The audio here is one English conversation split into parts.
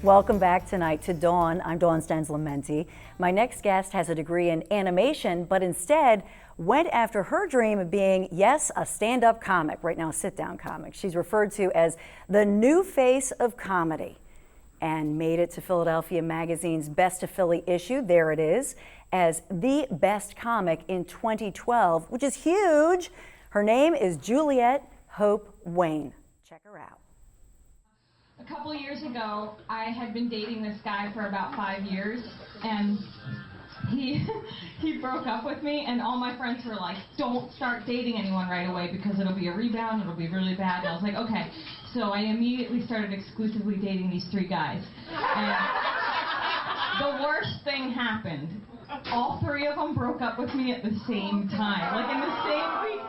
Welcome back tonight to Dawn. I'm Dawn Stenslamenti. My next guest has a degree in animation, but instead went after her dream of being, yes, a stand-up comic, right now a sit-down comic. She's referred to as the new face of comedy and made it to Philadelphia Magazine's Best of Philly issue, there it is, as the best comic in 2012, which is huge. Her name is Juliette Hope Wayne. Check her out. A couple years ago, I had been dating this guy for about 5 years, and he broke up with me, and all my friends were like, don't start dating anyone right away because it'll be a rebound, it'll be really bad. And I was like, okay. So I immediately started exclusively dating these 3 guys. And the worst thing happened. All 3 of them broke up with me at the same time, like in the same week.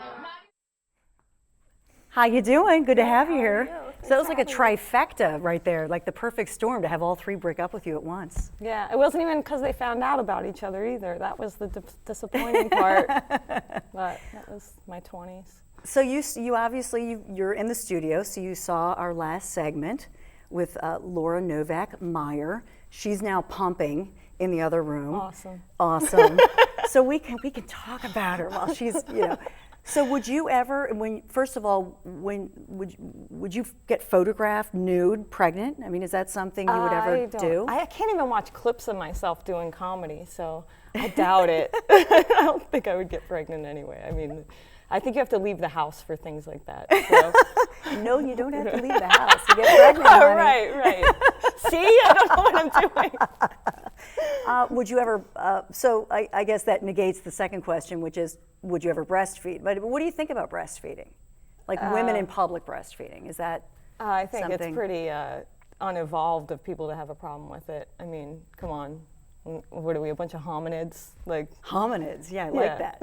How you doing? Good to have you here. So that was like a trifecta right there, like the perfect storm to have all 3 break up with you at once. Yeah, it wasn't even because they found out about each other either. That was the disappointing part. But that was my 20s. So you obviously, you're in the studio, so you saw our last segment with Laura Novak Meyer. She's now pumping in the other room. Awesome. So we can talk about her while she's, you know. So would you ever, first of all, would you get photographed nude, pregnant? I mean, is that something you would ever do? I can't even watch clips of myself doing comedy, so I doubt it. I don't think I would get pregnant anyway. I mean, I think you have to leave the house for things like that. So. No, you don't have to leave the house to get pregnant, honey. Right. See, I don't know what I'm doing. Would you ever, so I guess that negates the second question, which is, would you ever breastfeed? But what do you think about breastfeeding? Like women in public breastfeeding, is that I think something? It's pretty unevolved of people to have a problem with it. I mean, come on. What are we, a bunch of hominids? Like hominids, yeah, I like that.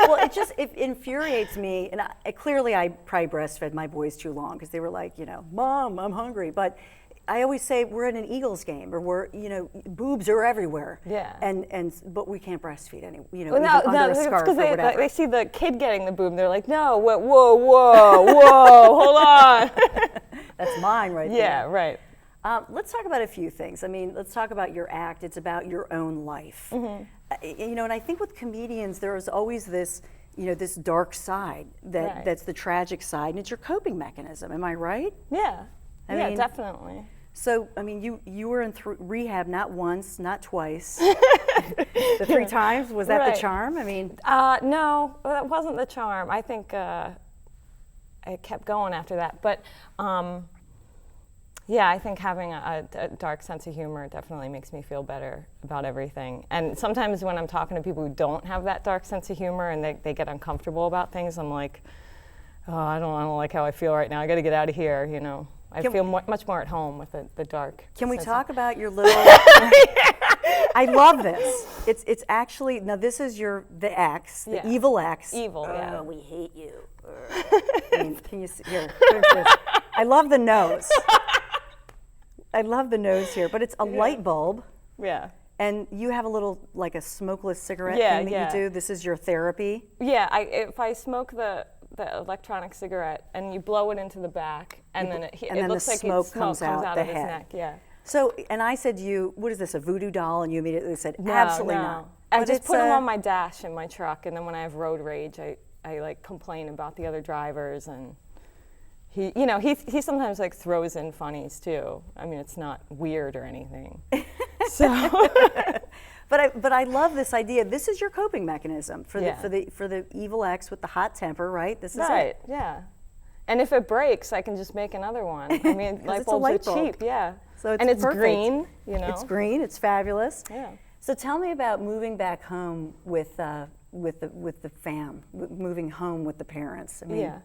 Well, it infuriates me, and clearly I probably breastfed my boys too long because they were like, you know, Mom, I'm hungry. But I always say we're at an Eagles game, or we're, you know, boobs are everywhere. Yeah. But we can't breastfeed any, you know, well, under a scarf or whatever. They see the kid getting the boob, and they're like, no, whoa, hold on. That's mine right there. Yeah, right. Let's talk about a few things. I mean, let's talk about your act. It's about your own life. Mm-hmm. You know, and I think with comedians, there is always this, you know, this dark side that's the tragic side, and it's your coping mechanism. Am I right? Yeah. I mean, definitely. So, I mean, you were in rehab not once, not twice, the 3 times. Was that the charm? I mean, no, that wasn't the charm. I think I kept going after that, but. Yeah, I think having a dark sense of humor definitely makes me feel better about everything. And sometimes when I'm talking to people who don't have that dark sense of humor and they get uncomfortable about things, I'm like, oh, I don't like how I feel right now. I got to get out of here, you know. I feel much more at home with the dark. Can we talk about your little? I love this. It's actually, now this is the X, the evil X. Evil, yeah. We hate you. I mean, can you see here? I love the nose. I love the nose here, but it's a light bulb. Yeah. And you have a little, like a smokeless cigarette thing that you do. This is your therapy. Yeah, if I smoke the electronic cigarette and you blow it into the back, and then it looks like smoke comes out of his neck. Yeah. So, and I said to you, what is this, a voodoo doll? And you immediately said, absolutely not. I just put them on my dash in my truck, and then when I have road rage, I like complain about the other drivers, and he sometimes like throws in funnies too. I mean, it's not weird or anything. So, but I love this idea. This is your coping mechanism for the evil ex with the hot temper, right? This is it. Yeah. And if it breaks, I can just make another one. I mean, light bulbs are cheap. Yeah. So and it's perfect. Green. You know. It's green. It's fabulous. Yeah. So tell me about moving back home with the fam, moving home with the parents. I mean, yeah.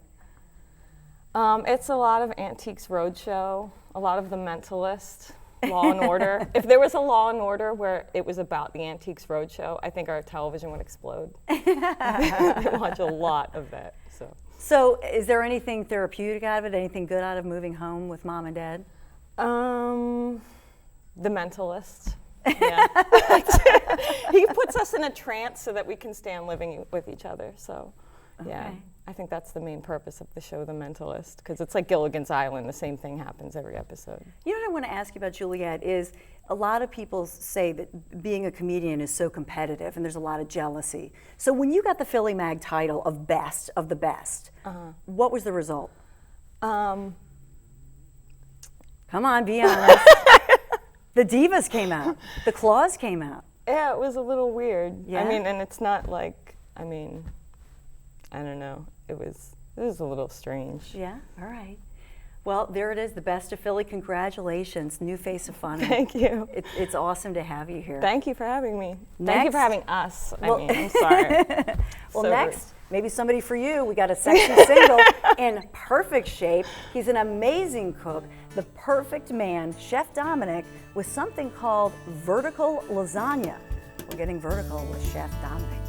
It's a lot of Antiques Roadshow, a lot of The Mentalist, Law and Order. If there was a Law and Order where it was about the Antiques Roadshow, I think our television would explode. I watch a lot of that. So is there anything therapeutic out of it, anything good out of moving home with mom and dad? The Mentalist. Yeah. He puts us in a trance so that we can stand living with each other. So Yeah. Okay. I think that's the main purpose of the show, The Mentalist, because it's like Gilligan's Island. The same thing happens every episode. You know what I want to ask you about Juliet is a lot of people say that being a comedian is so competitive and there's a lot of jealousy. So when you got the Philly Mag title of Best of the Best, what was the result? Come on, be honest. The divas came out. The claws came out. Yeah, it was a little weird. Yeah? I mean, and it's not like, I don't know. It was a little strange. Yeah, all right. Well, there it is, the Best of Philly. Congratulations, new face of funny. Thank you. It's awesome to have you here. Thank you for having me. Thank Next- you for having us. I'm sorry. Well, So next, maybe somebody for you. We got a sexy single in perfect shape. He's an amazing cook, the perfect man, Chef Dominic, with something called vertical lasagna. We're getting vertical with Chef Dominic.